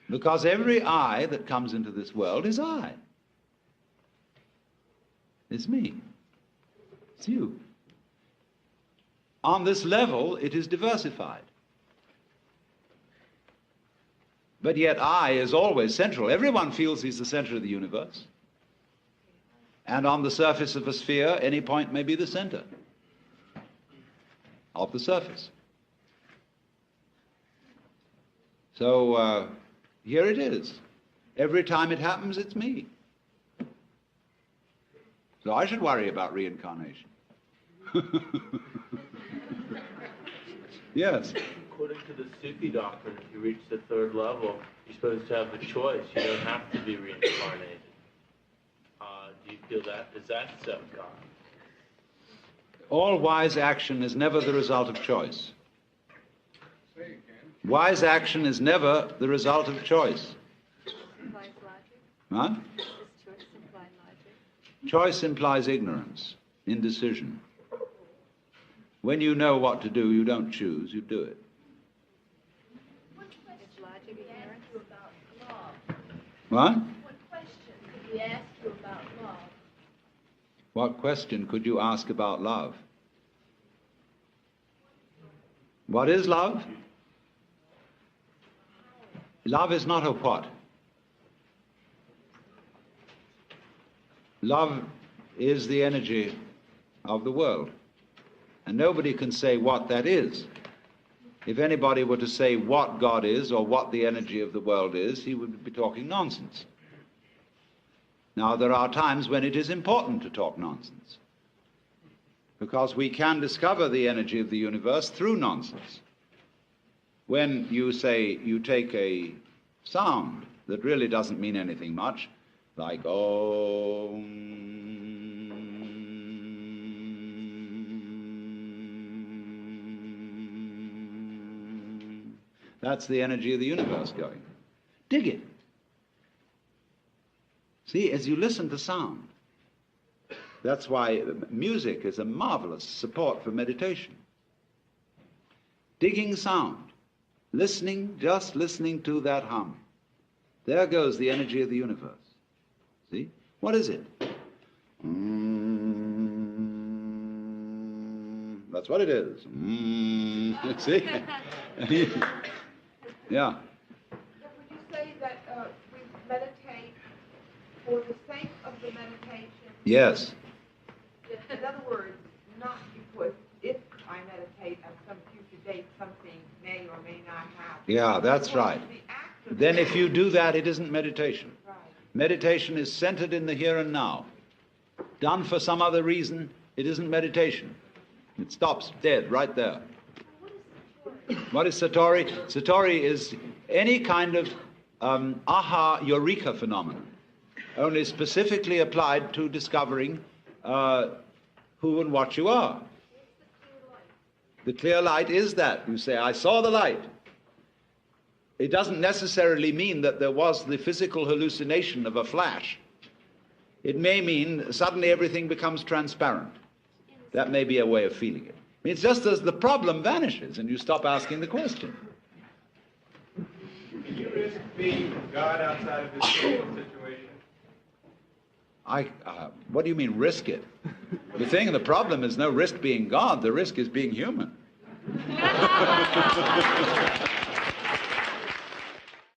S1: Because every I that comes into this world is I. It's me. It's you. On this level, it is diversified. But yet I is always central. Everyone feels he's the center of the universe. And on the surface of a sphere, any point may be the center of the surface. So, here it is. Every time it happens, it's me. So I should worry about reincarnation. Yes.
S17: According to the Sufi doctrine, if you reach the third level, you're supposed to have the choice. You don't have to be reincarnated. Do you feel that? Is that so, God?
S1: All wise action is never the result of choice. Wise action is never the result of choice.
S7: Implies logic.
S1: Huh?
S7: Does choice imply logic?
S1: Choice implies ignorance, indecision. When you know what to do, you don't choose, you do it.
S7: Is logic ignorance?
S12: About love.
S1: What?
S12: What question could we ask you about love?
S1: What question could you ask about love? What is love? Love is not a what. Love is the energy of the world. And nobody can say what that is. If anybody were to say what God is or what the energy of the world is, he would be talking nonsense. Now, there are times when it is important to talk nonsense, because we can discover the energy of the universe through nonsense. When you say you take a sound that really doesn't mean anything much, like oh, that's the energy of the universe going. Dig it. See, as you listen to sound, that's why music is a marvelous support for meditation. Digging sound, listening, just listening to that hum. There goes the energy of the universe. See? What is it? That's what it is. See? Yeah.
S8: Would you say that we meditate for the sake of the meditation?
S1: Yes.
S8: In other words, not because if I meditate at some future date, something may or may not happen.
S1: Yeah, that's right. Then if you do that, it isn't meditation.
S8: Right.
S1: Meditation is centered in the here and now. Done for some other reason, it isn't meditation. It stops dead right there. What is Satori? Satori is any kind of aha, eureka phenomenon, only specifically applied to discovering who and what you are. The clear light is that. You say, I saw the light. It doesn't necessarily mean that there was the physical hallucination of a flash. It may mean suddenly everything becomes transparent. That may be a way of feeling it. I mean, it's just as the problem vanishes and you stop asking the question.
S4: Can you risk being God outside of this social situation?
S1: What do you mean, risk it? The thing, the problem is no risk being God. The risk is being human.